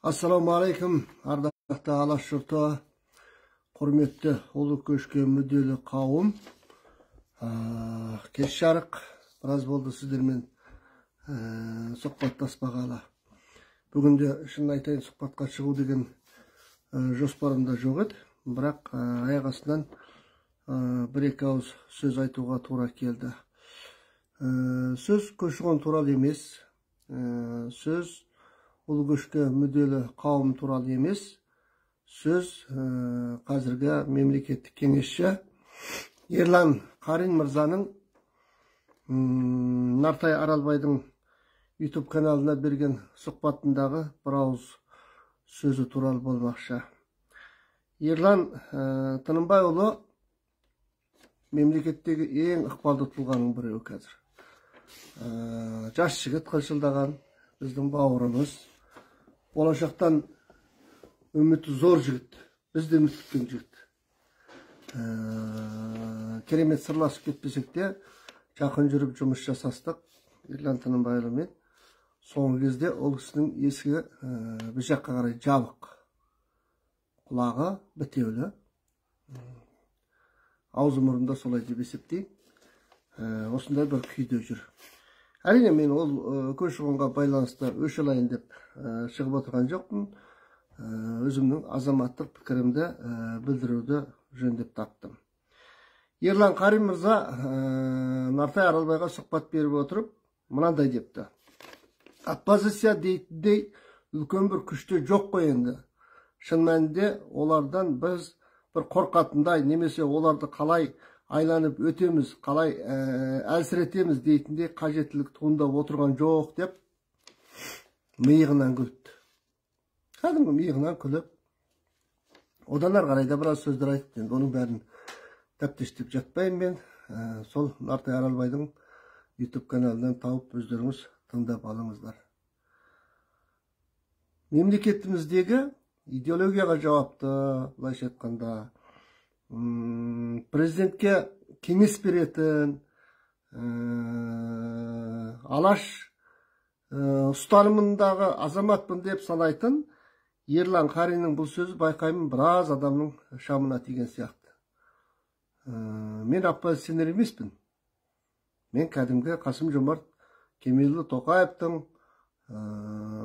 Assalamu alaikum, ardaқты Алаш жұрты, құрметті ұлы көшке мүдделі қауым. Кеш жарық, біраз болды сіздермен сұхбаттаспағалы. Бүгінде шын айтайын, сұхбатқа шығу деген жоспарымда жоқ еді, бірақ аяқ астынан бір-екі ауыз сөз айтуға тура келді. Сөз көші-қон туралы емес, сөз ұлы көшке мүдделі қауым туралы емес, сөз қазіргі мемлекеттік кеңесші Ерлан Қарин мырзаның Нартай Аралбайдың YouTube каналына берген сұхбатындағы бір ауыз сөзі туралы болмақшы. Ерлан Тынымбайұлы мемлекеттегі ең ықпалды тұлғаның біреуі қазір. Жас жігіт қылшылдаған біздің бауырымыз. Болашақтан үміті зор жігіт, бізде үміт күткен жігіт. Керемет сырласып кетпесек те, жақын жүріп жұмыс жасастық Ерлан Тынымбайұлымен. Соңғы кезде ол кісінің есігі біз жаққа қарай жабық. Құлағы бітеулі. Аузы мұрында солай деп есептейін. Осындай бір күйде жүр. Әрине мен ол көші-қонға байланысты өш алайын деп шығып отырған жоқпын. Өзімнің азаматтық пікірімді білдіруді жөн деп таптым. Ерлан Қарин мырза Нартай Аралбайға сұхбат беріп отырып, мынандай депті. Оппозиция дейтіндей үлкен бір күште жоқ қой енді. Шын мәнінде олардан біз бір қорқатындай, немесе оларды қалай айланып өтеміз, қалай әлсіретеміз дейтіндей қажеттілік туындап отырған жоқ деп миығынан күлді. Кәдімгі миығынан күліп, одан ары қарай да біраз сөздер айтып, енді оның бәрін тәптештеп жатпаймын мен. Сол Нартай Аралбайдың YouTube каналынан тауып өздеріңіз тыңдап алыңыздар. Мемлекетіміздегі идеологияға жауапты, былайша айтқанда, президентке кеңес беретін, алаш ұстанымындағы азаматпын деп санайтын Ерлан Қариннің бұл сөзі байқаймын біраз адамның шамына тиген сияқты. Мен оппозиционер емеспін. Мен кәдімгі Қасым-Жомарт Кемелұлы Тоқаевтың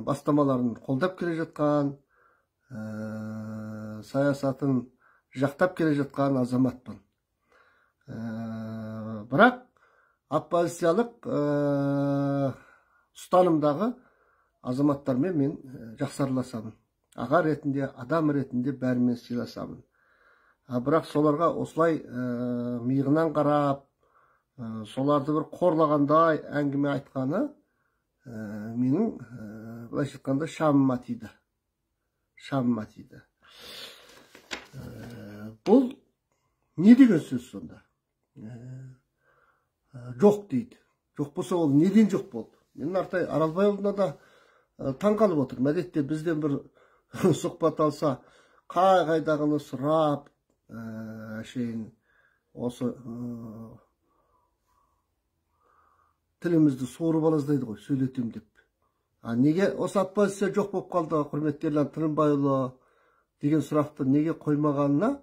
бастамаларын қолдап келе жатқан, саясатын жақтап келе жатқан азаматпын. Бірақ оппозициялық ұстанымдағы азаматтармен мен жақсы араласамын. Аға ретінде, адам ретінде бәрімен сыйласамын. Бірақ соларға осылай миығынан қарап, соларды бір қорлағандай әңгіме айтқаны менің былайша айтқанда шамыма тиді. Шамыма тиді. Бұл не деген сөз сонда? Жоқ дейді. Жоқ болса ол неден жоқ болды? Мен Нартай Аралбайұлына да таңқалып отыр. Әдетте бізден бір сұхбат алса, қайдағыны сұрап, осы тілімізді суырып алаздайды ғой, сөйлетем деп. Неге осы оппозиция жоқ болып қалды, құрметті Ерлан Тынымбайұлы деген сұрақты неге қоймағанына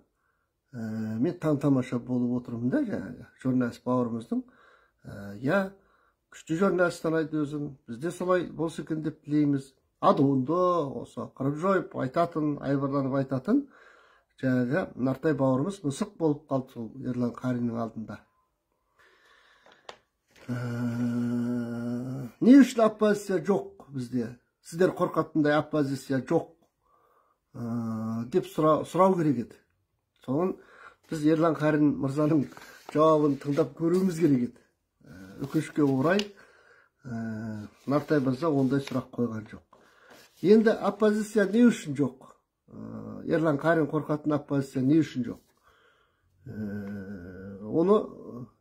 мен таң-тамаша болып отырмын да, жаңағы журналист бауырымыздың. Күшті журналист санайды өзін, бізде солай болса екен деп тілейміз. Адуынды, осы қырып жойып айтатын, айбарланып айтатын жаңағы Нартай бауырымыз мысық болып қалды сол Ерлан Қариннің алдында. Не үшін оппозиция жоқ бізде? Сіздер қорқатындай оппозиция жоқ деп сұрау керек еді. Соның біз Ерлан Қарин мырзаның жауабын тыңдап көруіміз керек еді. Өкінішке орай Нартай мырза ондай сұрақ қойған жоқ. Енді оппозиция не үшін жоқ? Ерлан Қарин қорқатын оппозиция не үшін жоқ? Оны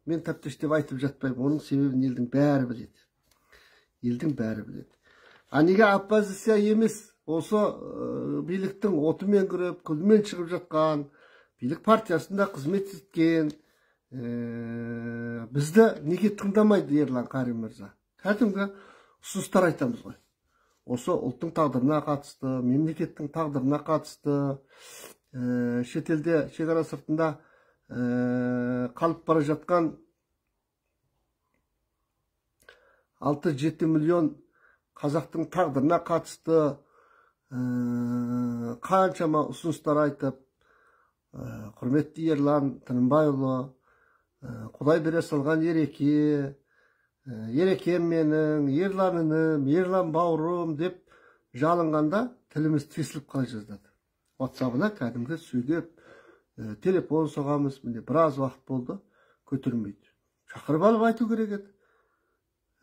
мен тәптештеп айтып жатпаймын. Оның себебін елдің бәрі біледі. Елдің бәрі біледі. Неге оппозиция емес? Осы биліктің отымен кіріп, күлмен шығып жатқан, билік партиясында қызмет еткен, бізді неге тыңдамайды Ерлан Қарин мырза? Кәдімгі ұсыныстар айтамыз ғой. осы ұлттың тағдырына қатысты, мемлекеттің тағдырына қатысты, шетелде шекара сыртында қалып бара жатқан 6-7 миллион қазақтың тағдырына қатысты қаншама ұсыныстар айтып, құрметті Ерлан Тынымбайұлы, Құдай бере салған Ереке, Ерекем менің, Ерлан інім, Ерлан бауырым деп жалынғанда тіліміз тесіліп қала жаздады. WhatsApp-ына кәдімгі сөйлеп, телефон соғамыз, міне біраз уақыт болды, көтермейді. Шақырып алып айту керек еді.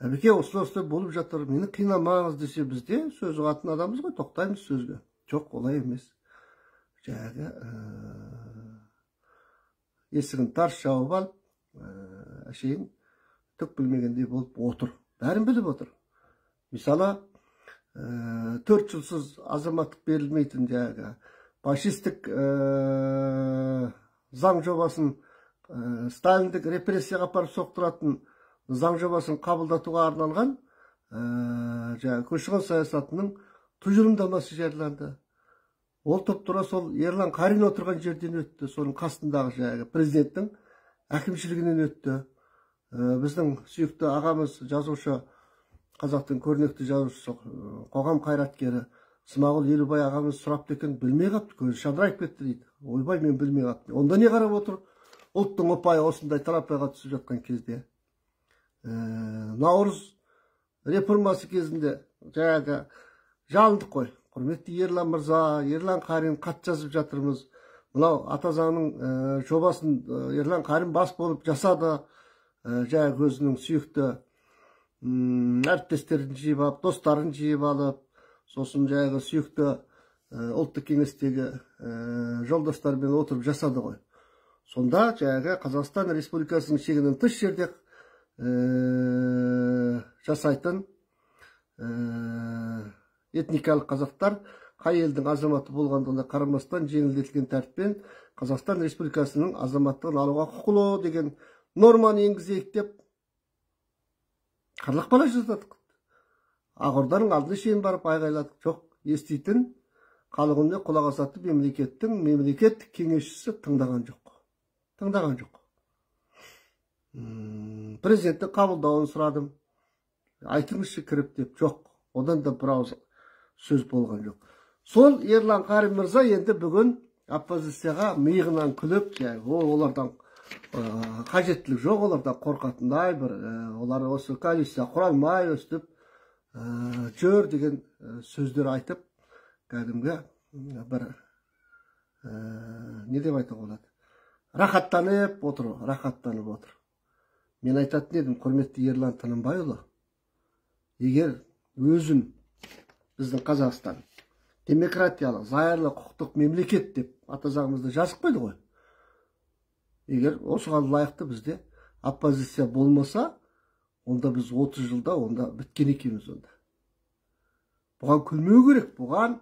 Әбеке, осылай болып жатыр, мені қинамаңыз десе, бізде сөз ұғатын адамыз ғой, тоқтаймыз сөзге. Жоқ, олай емес. Жаңағы есігін тарс жауып алып, әшейін түк білмегендей болып отыр. Бәрін біліп отыр. Мысалы, 4 жылсыз азаматтық берілмейтін жаңағы фашистік заң жобасын, сталиндік репрессияға апарып соқтыратын заң жобасын қабылдатуға арналған көші-қон саясатының тұжырымдамасы жарияланды. Ол топ-тура сол Ерлан Қарин отырған жерден өтті. Соның қасындағы президенттің әкімшілігінен өтті. Біздің сүйікті ағамыз, жазушы, қазақтың көрнекті жазушысы, қоғам қайраткері Смағұл Елубай ағамыз сұрапты екен, білмей қапты, көзі шадырайып кетті дейді. Ойбай, мен білмей қаптым. Онда не қарап отыр? Ұлттың ұпайы осындай тарапайға түсіп жатқан кезде. Наурыз реформасы кезінде жаңағы жалындық қой. Құрметті Ерлан мырза, Ерлан Қарин хат жазып жатырмыз. Мынау ата заңның жобасын Ерлан Қарин бас болып жасады. Жаңағы өзінің сүйікті әріптестерін жиып алып, достарын жиып алып, сосын жаңағы сүйікті ұлттық кеңестегі жолдастармен отырып жасады ғой. Сонда жаңағы Қазақстан Республикасының шегінен тыс жерде жасайтын этникалық қазақтар қай елдің азаматы болғандығына қарамастан жеңілдетілген тәртіппен Қазақстан Республикасының азаматтығын алуға құқылы деген норманы енгізейік деп қарлық бала жаздадық. Ақорданың алдына шейін барып айғайладық. Жоқ, еститін, халық үніне құлақ асатын мемлекеттік кеңесшісі тыңдаған жоқ. Тыңдаған жоқ. Президенттің қабылдауын сұрадым. Айтыңызшы кіріп деп. Жоқ, одан да бір ауыз сөз болған жоқ. Сол Ерлан Қарин мырза енді бүгін оппозицияға миығынан күліп, олардан қажеттілік жоқ, олардан қорқатындай бір, олар осы коалиция құралмай өстіп жүр деген сөздер айтып, кәдімгі бір не деп айтуға болады? Рахаттанып отыр. Мен айтатын едім, құрметті Ерлан Тынымбайұлы, егер өзін біздің Қазақстан демократиялық, зайырлы, құқықтық мемлекет деп ата заңымызда жазып қойды ғой. Егер осыған лайықты бізде оппозиция болмаса, онда біз 30 жылда онда біткен екенбіз онда. Бұған күлмеу керек, бұған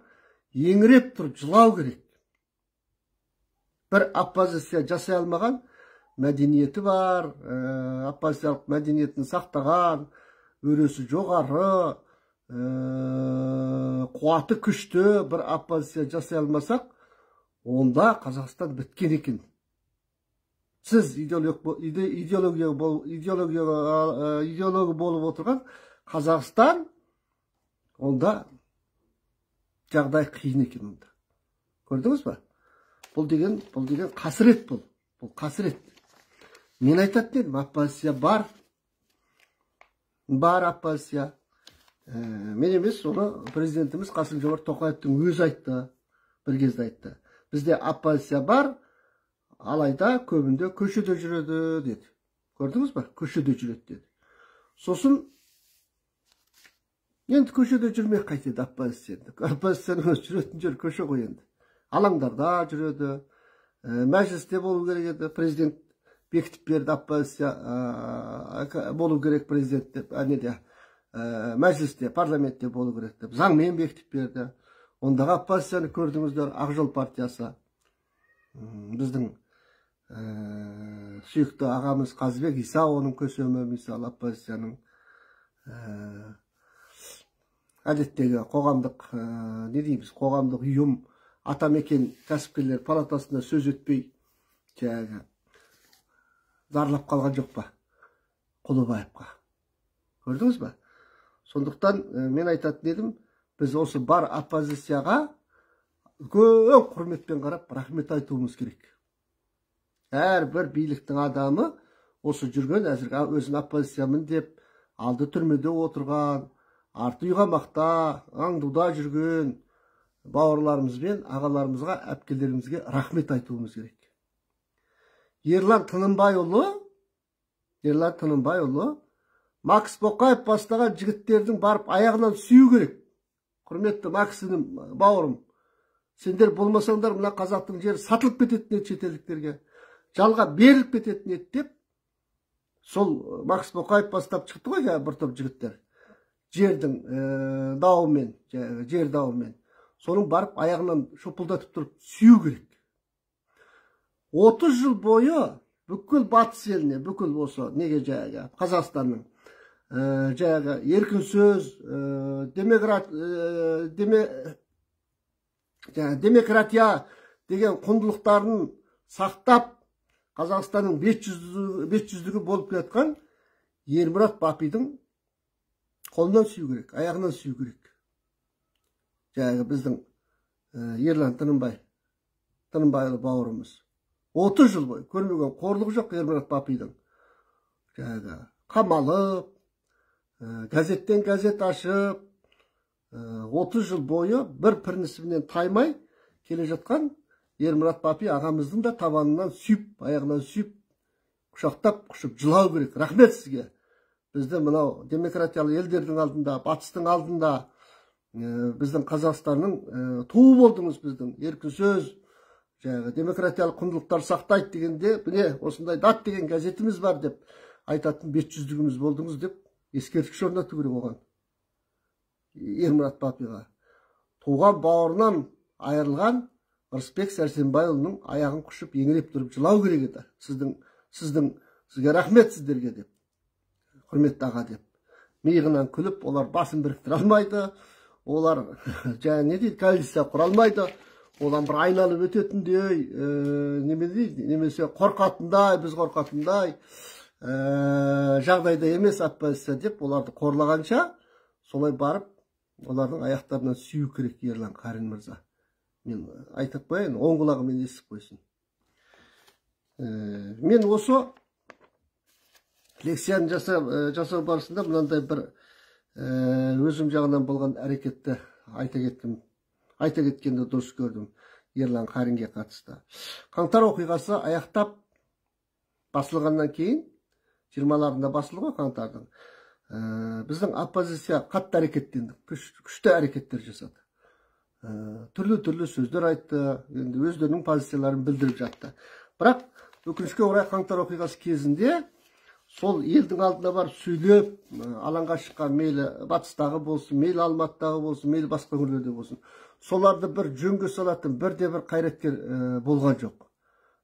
еңіреп тұрып жылау керек. Бір оппозиция жасай алмаған мәдениеті бар, оппозициялық мәдениетін сақтаған, өресі жоғары, қуаты күшті бір оппозиция жасай алмасақ, онда Қазақстан біткен екен. Сіз идеология болып отырған Қазақстан, онда жағдай қиын екен онда. Көрдіңіз ба? Бұл деген қасірет бұл. Бұл қасірет. Мен айтатын едім, оппозиция бар. Бар оппозиция. Мен емес, оны президентіміз Қасым-Жомарт Тоқаевтың өзі айтты. Бір кезде айтты. Бізде оппозиция бар, алайда көбінде көшеде жүреді деді. Көрдіңіз ба? Көшеде жүреді деді. Сосын енді көшеде жүрмей қайтеді оппозицияны. Оппозицияның жүретін жер көше ғой енді. Алаңдарда жүреді. Мәжілісте болу керек еді. Президент бекітіп берді, оппозиция болу керек президент деп. Мәжілісте, парламентте болу керек деп. Заңмен бекітіп берді. Ондағы оппозицияны көрдіңіздер, Ақ Жол партиясы. Біздің сүйікті ағамыз Қазыбек Иса, оның көсемі, мысалы, оппозицияның әдеттегі қоғамдық не дейміз, қоғамдық ұйым Атамекен кәсіпкерлер палатасында сөз өтпей жаңағы зарлап қалған жоқ па Құлыбаевқа? Көрдіңіз ба? Сондықтан мен айтатын едім, біз осы бар оппозицияға үлкен құрметпен қарап рахмет айтуымыз керек. Әрбір биліктің адамы осы жүрген, әзірге өзін оппозициямын деп, алды түрмеде отырған, арты үйғамақта, аңдуда жүрген бауырларымызбен ағаларымызға, әпкелерімізге рахмет айтуымыз керек. Ерлан Тынымбайұлы Макс Боқаев бастаған жігіттердің барып аяғынан сүю керек. Құрметті Максым бауырым, сендер болмасаңдар мына қазақтың жері сатылып кететін еді шетелдіктерге, жалға беріліп кететін еді деп, сол Макс Боқаев бастап шықты ғой бір топ жігіттер. Жердің дауымен, жер дауымен. Соның барып аяғынан шопылдатып тұрып сүю керек. 30 жыл бойы бүкіл батыс еліне, бүкіл осы неге жаңағы Қазақстанның жаңағы еркін сөз, демократия деген құндылықтарын сақтап, Қазақстанның бетжүздігі болып келатқан Ермұрат Бапидің қолынан сүю керек, аяғынан сүю керек. Жаңағы біздің Ерлан Тынымбайұлы бауырымыз 30 жыл бойы көрмеген қорлық жоқ Ермұрат Бапидің. Жаңағы қамалып, газеттен газет ашып, 30 жыл бойы бір принципінен таймай келе жатқан Ермұрат Бапи ағамыздың да табанынан сүйіп, аяғынан сүйіп, құшақтап, құшып жылау керек. Рахмет сізге. Бізді мынау демократиялы елдердің алдында, батыстың алдында, біздің Қазақстанның туы болдыңыз, біздің еркін сөз, демократиялық құндылықтар сақтайды дегенде, міне осындай дат деген газетіміз бар деп айтатын бетжүздігіміз болдыңыз деп ескерткіш орнату керек оған. Ермұрат Бапиға туған бауырынан айырылған Ырысбек Сәрсенбайұлының аяғын құшып еңіреп тұрып жылау керек еді. Сізге рахмет сіздерге деп, құрметті аға деп. Миығынан күліп, олар басын біріктіре алмайды, олар жаңа не дейді, коалиция құра алмайды, олар бір айналып өтетіндей, немесе қорқатындай, біз қорқатындай жағдайда емес оппозиция деп, оларды қорлағанша, солай барып, олардың аяқтарынан сүю керек Ерлан Қарин мырза. Мен айтып қояйын, оң құлағымен естіп қойсын. Мен осы лекцияны жасау барысында мынандай бір өзім жағынан болған әрекетті айта кеткенді дұрыс көрдім Ерлан Қаринге қатысты. Қаңтар оқиғасы аяқтап басылғаннан кейін, 20-ларында басылды ғой қаңтардың, біздің оппозиция қатты әрекеттенді, күшті әрекеттер жасады. Түрлі сөздер айтты, өздерінің позицияларын білдіріп жатты. Бірақ өкінішке орай қаңтар оқиғасы кезінде сол елдің алдына барып сөйлеп, алаңға шыққан, мейлі батыстағы болсын, мейлі Алматыдағы болсын, мейлі басқа өңірлерде болсын, соларды бір жөнге салатын бірде-бір қайраткер болған жоқ.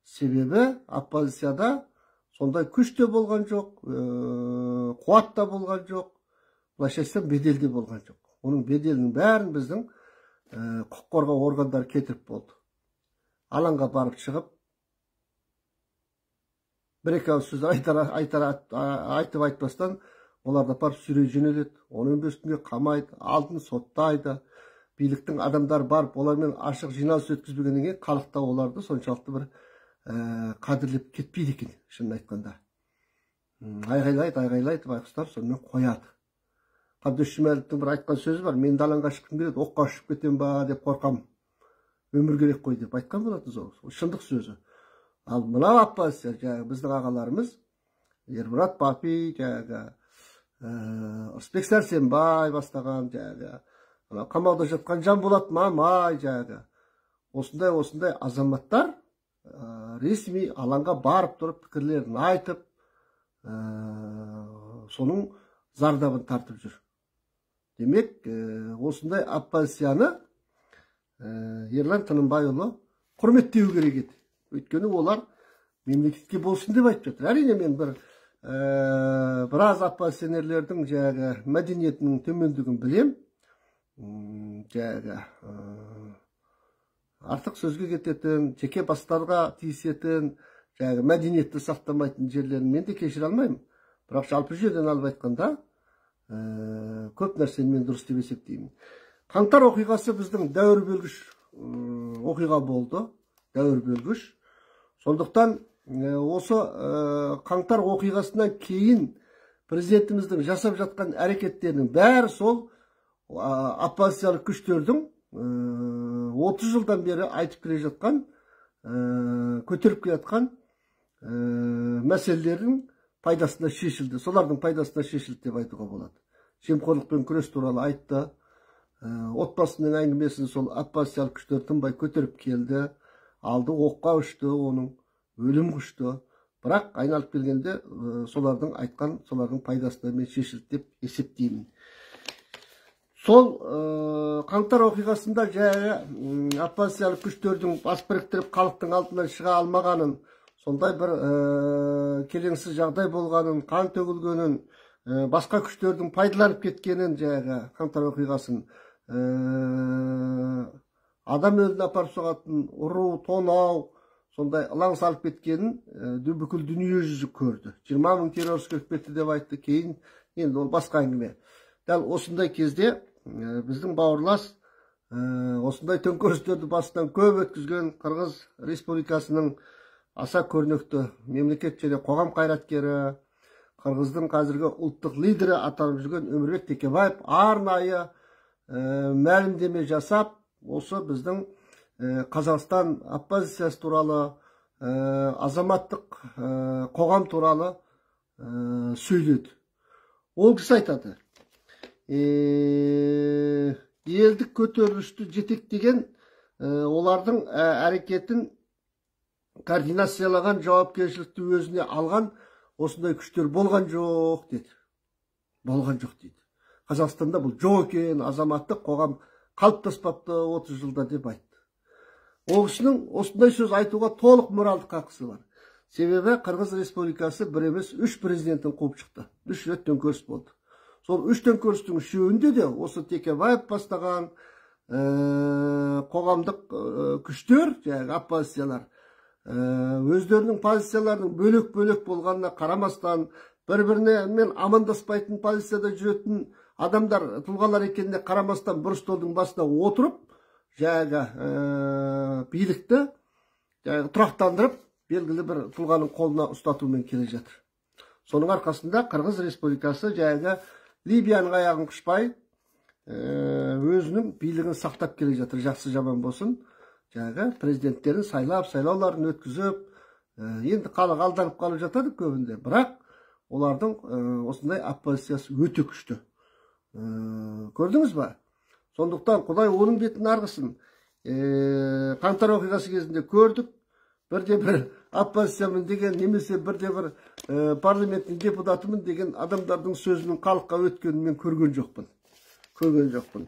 Себебі оппозицияда сондай күш те болған жоқ, қуат та болған жоқ, былайша айтсам бедел де болған жоқ. Оның беделінің бәрін біздің құқық қорғау органдары кетіріп болды. Алаңға барып шығып, бір-екі ауыз сөз айтып айтпастан, оларды барып сүйрей жөнеледі, оның үстіне қамайды, алдын соттайды. Биліктің адамдар барып, олармен ашық жиналыс өткізбегеннен кейін, халықта оларды соншалықты бір қадірлеп кетпейді екен, шынын айтқанда. Айғайлайды, байқұстар сонымен қояды. Қабдеш Жүмәловтың бір айтқан сөзі бар, мен далаңға шыққым келеді, оққа ұшып кетем ба деп қорқам, өмір керек қой деп айтқан болатын сол. Шындық сөзі. Ал мына оппозиция, біздің ағаларымыз, Ермұрат Бапи, Ырысбек Сәрсенбай бастаған, қамауда жатқан Жанболат Мамай, осындай азаматтар ресми алаңға барып тұрып, пікірлерін айтып, соның зардабын тартып жүр. Демек, осындай оппозицияны Ерлан Тынымбайұлы құрметтеу керек еді. Өйткені олар мемлекетке болсын деп айтып жатыр. Әрине мен біраз оппозиционерлердің мәдениетінің төмендігін білем. жаңағы артық сөзге кететін, жеке бастарға тиісетін, жаңағы мәдениетті сақтамайтын жерлерін мен де кешіре алмаймын. Бірақ жалпы жерден алып айтқанда, көп нәрсені мен дұрыс деп есептеймін. Қаңтар оқиғасы біздің дәуір бөлгіш оқиға болды, дәуір бөлгіш. Сондықтан осы қаңтар оқиғасынан кейін президентіміздің жасап жатқан әрекеттерінің бәрі сол оппозициялық күштердің 30 жылдан бері айтып келе жатқан, көтеріп келе жатқан мәселелердің пайдасына шешілді. Солардың пайдасына шешілді деп айтуға болады. Жемқорлықпен күрес туралы айтты. Отбасының әңгімесін сол оппозициялық күштер тынбай көтеріп келді. Алды оққа ұшты, оның өлім құшты. Бірақ айналып келгенде солардың айтқан, солардың пайдасына мен шешілді деп есептеймін. Сол қаңтар оқиғасында жаңағы оппозициялық күштердің бас біріктіріп халықтың алдынан шыға алмағанын, сондай бір келеңсіз жағдай болғанын, қан төгілгенін, басқа күштердің пайдаланып кеткенін, жаңағы қаңтар оқиғасын адам өліміне апарып соғатын ұру, тонау, сондай ылаң салып кеткенін бүкіл дүние жүзі көрді. 20 мың террорист өліп кетті деп айтты. Кейін енді ол басқа әңгіме. Дәл осындай кезде біздің бауырлас осындай төңкерістерді басынан көп өткізген Қырғыз Республикасының аса көрнекті мемлекет және қоғам қайраткері, Қырғыздың қазіргі ұлттық лидері атанып жүрген Өмірбек Текебаев арнайы мәлімдеме жасап, осы біздің Қазақстан оппозициясы туралы, азаматтық қоғам туралы сөйледі. Ол кісі айтады, елдік көтерілісті жетектеген олардың әрекетін координациялаған жауапкершілікті өзіне алған осындай күштер болған жоқ деді. Болған жоқ дейді. Қазақстанда бұл жоқ екен, азаматтық қоғам қалыптаспапты 30 жылда деп айтты. Ол кісінің осындай сөз айтуға толық моральдық хақысы бар. Себебі Қырғыз Республикасы бір емес 3 президентін қуып шықты. 3 рет төңкеріс болды. Сол 3 төңкерістің үшеуінде де осы Текебаев бастаған қоғамдық күштер, жаңағы оппозициялар, өздерінің позицияларының бөлек-бөлек болғанына қарамастан, бір-бірімен амандаспайтын позицияда жүретін адамдар, тұлғалар екеніне қарамастан бір столдың басына отырып, жаңағы билікті тұрақтандырып, белгілі бір тұлғаның қолына ұстатумен келе жатыр. Соның арқасында Қырғыз Республикасы жаңағы Либияның аяғын құшпай, өзінің билігін сақтап келе жатыр. Жақсы жаман болсын, жаңағы президенттерін сайлауларын өткізіп, енді халық алданып қалып жатады көбінде. Бірақ олардың осындай оппозициясы өте күшті. Көрдіңіз ба? Сондықтан Құдай оның бетін арғысын. Қаңтар оқиғасы кезінде көрдік. Бірде-бір оппозициямын деген, немесе бірде-бір парламенттің депутатымын деген адамдардың сөзінің халыққа өткенін мен көрген жоқпын.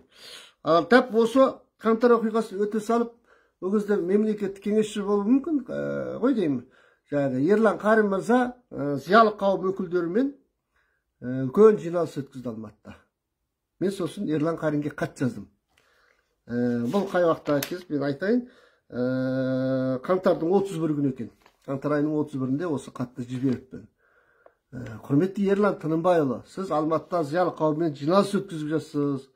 Тап осы қаңтар оқиғасы өте салып, ол кезде мемлекеттік кеңесші болуы мүмкін, ғой деймін. Ерлан Қарин мырза зиялы қауым өкілдерімен үлкен жиналыс өткізді Алматыда. Мен сосын Ерлан Қаринге хат жаздым. Бұл қай уақытта кез мен айтайын, қаңтардың 31 күні екен. Қаңтар айының 31-інде осы хатты жіберіппін. Құрметті Ерлан Тынымбайұлы, сіз Алматыда зиялы қауыммен жиналыс өткізіп жатсыз.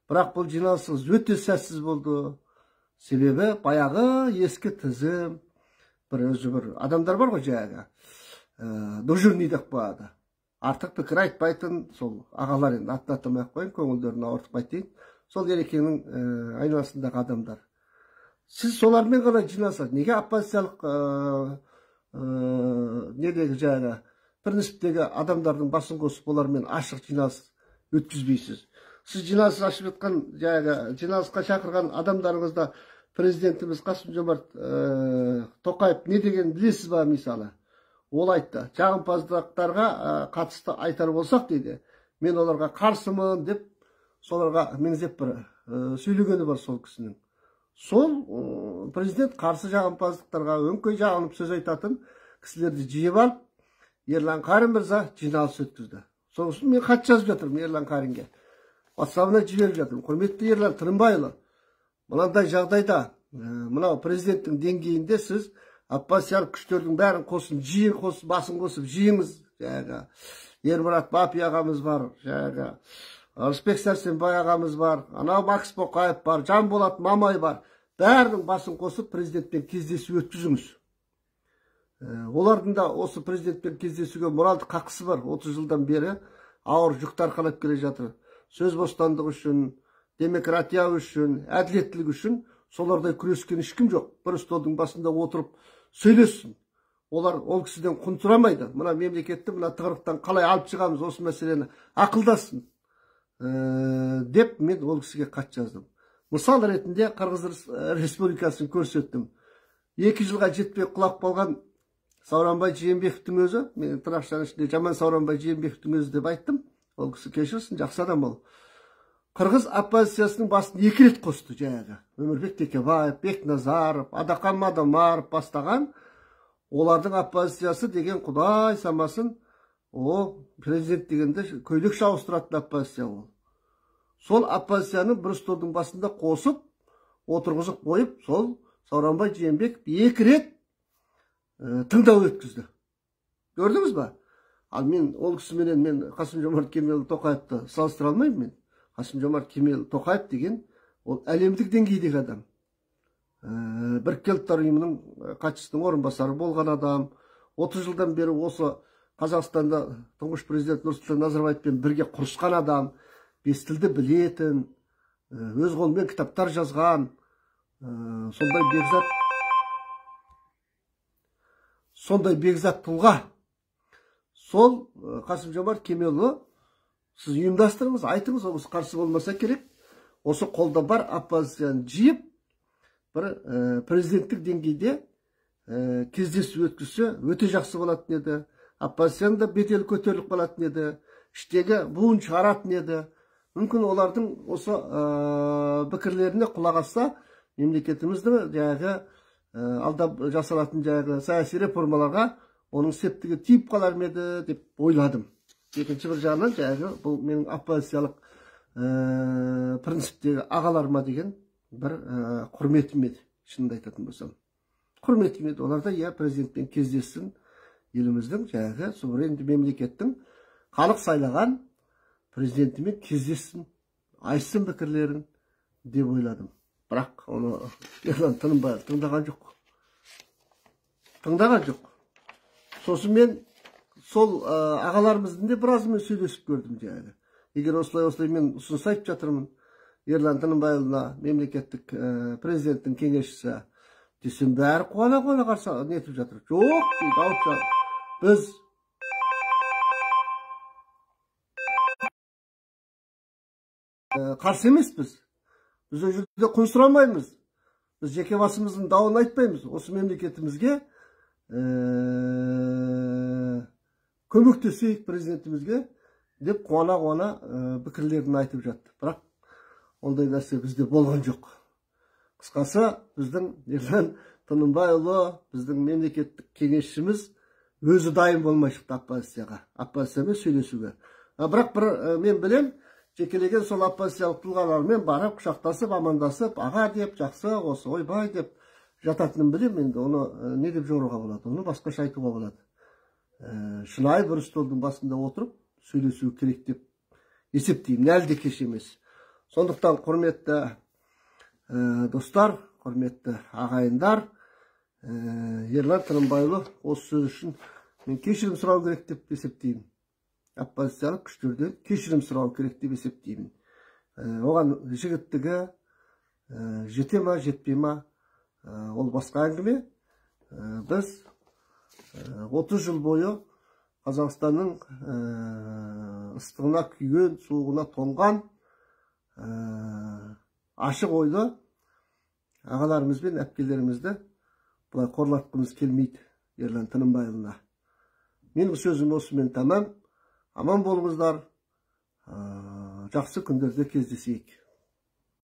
Бірақ бұл жиналысыңыз өте сәтсіз болды. Себебі баяғы ескі тізім, бір адамдар бар ғой жаңағы, дожурный деп қояды. Артық пікір айтпайтын сол ағалар, енді атын атамай ақ қойын, көңілдерін ауыртпайтын. Сол ерекеңнің айналасындағы адамдар. Сіз солармен ғана жиналсақ, неге оппозициялық недегі жаңағы принциптегі адамдардың басын қосып олармен ашық жиналыс өткізбейсіз? Сіз жиналыс ашып жатқан, жаңағы жиналысқа шақырған адамдарыңызда президентіміз Қасым-Жомарт Тоқаев не деген білесіз ба, мысалы? Ол айтты, жағымпаздықтарға қатысты айтар болсақ дейді, мен оларға қарсымын деп, соларға меңзеп бір сөйлегені бар сол кісінің. Сол президент қарсы жағымпаздықтарға өңкей жағынып сөз айтатын кісілерді жиып алып, Ерлан Қарин мырза жиналыс өткізді. Сосын мен хат жазып жатырмын Ерлан Қаринге. WhatsApp-ына жіберіп жатырмын. Құрметті Ерлан Тынымбайұлы, мынандай жағдайда, мынау президенттің деңгейінде сіз оппозициялық күштердің бәрін қосын, басын қосып жиыңыз. Ермұрат Бапи ағамыз бар, Рысбек Сәрсенбай ағамыз бар, анау Макс Боқаев бар, Жанболат Мамай бар. Бәрінің басын қосып президентпен кездесу өткізіңіз. Олардың да осы президентпен кездесуге моральдық қақысы бар. 30 жылдан бері ауыр жүкті арқалап келе жатыр. Сөз бостандығы үшін, демократия үшін, әділеттілік үшін солардай күрескен ешкім жоқ. Бір столдың басында отырып сөйлессін. Олар ол кісіден құн сұрамайды. Мына мемлекетті мына тығырықтан қалай алып шығамыз, осы мәселені ақылдасын деп мен ол кісіге хат жаздым. Мысал ретінде Қырғыз Республикасын көрсеттім. 2 жылға жетпей құлап қалған Сауранбай Жээнбековтің өзі, мен тырнақшаның ішінде жаман Сауранбай Жээнбековтің өзі деп айттым. Ол кісі кешірсін, жақсы адам ол. Қырғыз оппозициясының басын 2 рет қосты жаңағы. Өмірбек Текебаев, Бекназаров, Адакан Мадамаров бастаған олардың оппозициясы деген құдай самасын, о президент дегенде көйлек шауыстыратын оппозиция ол. Сол оппозицияны бір столдың басында қосып, отырғызып қойып, сол Сауранбай Жээнбеков 2 рет тыңдау өткізді. Көрдіңіз ба? Ал мен ол кісіменен мен Қасым-Жомарт Кемел Тоқаевты салыстыра алмаймын мен. Қасым-Жомарт Кемел Тоқаев деген ол әлемдік деңгейдегі адам. Біріккен ұлттар ұйымының хатшысының орынбасары болған адам. 30 жылдан бері осы Қазақстанда тұңғыш президент Нұрсұлтан Назарбаевпен бірге құрысқан адам, 5 тілді білетін, өз қолымен кітаптар жазған, сондай бекзат тұлға. Сол Қасым-Жомарт Кемелұлы сіз ұйымдастырыңыз, айтыңыз, ол қарсы болмаса керек. Осы қолда бар оппозицияны жиып, бір президенттік деңгейде кездесу өткізсе өте жақсы болатын еді. Оппозицияның да беделі көтеріліп қалатын еді. Іштегі буын шығаратын еді. Мүмкін олардың осы пікірлеріне құлақ асса, мемлекетімізді жаңағы алдап жасалатын жаңағы саяси реформаларға оның септігі тиіп қалар ме еді деп ойладым. Екінші бір жағынан жаңағы бұл менің оппозициялық принциптегі ағаларыма деген бір құрметім еді, шынымды айтатын болсам. Құрметім еді. Олар да президентпен кездессін, еліміздің жаңағы суверенді мемлекеттің халық сайлаған президентімен кездессін, айтсын пікірлерін деп ойладым. Бірақ оны Ерлан Тынымбаев тыңдаған жоқ. Сосын мен сол ағаларымыздың де біразымен сөйлесіп көрдім жаңағы. Егер осылай мен ұсыныс айтып жатырмын Ерлан Тынымбайұлына, мемлекеттік президенттің кеңесшісі десем, бәрі қуана қарсы нетіп жатыр. Жоқ дейді, ауытша. Біз қарсы емеспіз. Біз ол жерде құн сұрамаймыз. Біз жеке басымыздың дауын айтпаймыз. Осы мемлекетімізге көмектесейік президентімізге деп қуана пікірлерін айтып жатты. Бірақ ондай нәрсе бізде болған жоқ. Қысқасы, біздің Ерлан Тынымбайұлы, біздің мемлекеттік кеңесшіміз өзі дайын болмай шықты оппозициямен сөйлесуге. Бірақ мен білем, жекелеген сол оппозициялық тұлғалармен барып, құшақтасып, амандасып, аға деп, жақсы, осы ойбай деп жататынын білем. Енді оны не деп жоруға болады? Оны басқаша айтуға болады. Шынайы бір столдың басында отырып сөйлесу керек деп есептеймін. Әлі де кеш емес. Сондықтан құрметті достар, құрметті ағайындар, Ерлан Тынымбайұлы осы сөз үшін мен кешірім сұрау керек деп есептеймін. Оппозициялық күштерден кешірім сұрау керек деп есептеймін. Оған жігіттігі жете ма, жетпей ма, ол басқа әңгіме. Біз 30 жыл бойы Қазақстанның ыстығына күйген, суығына тоңған, ашық ойлы ағаларымыз бен әпкелерімізді бұлай қорлатқымыз келмейді Ерлан Тынымбайұлына. Менің сөзім осымен тамам. Аман болыңыздар. Жақсы күндерде кездесейік.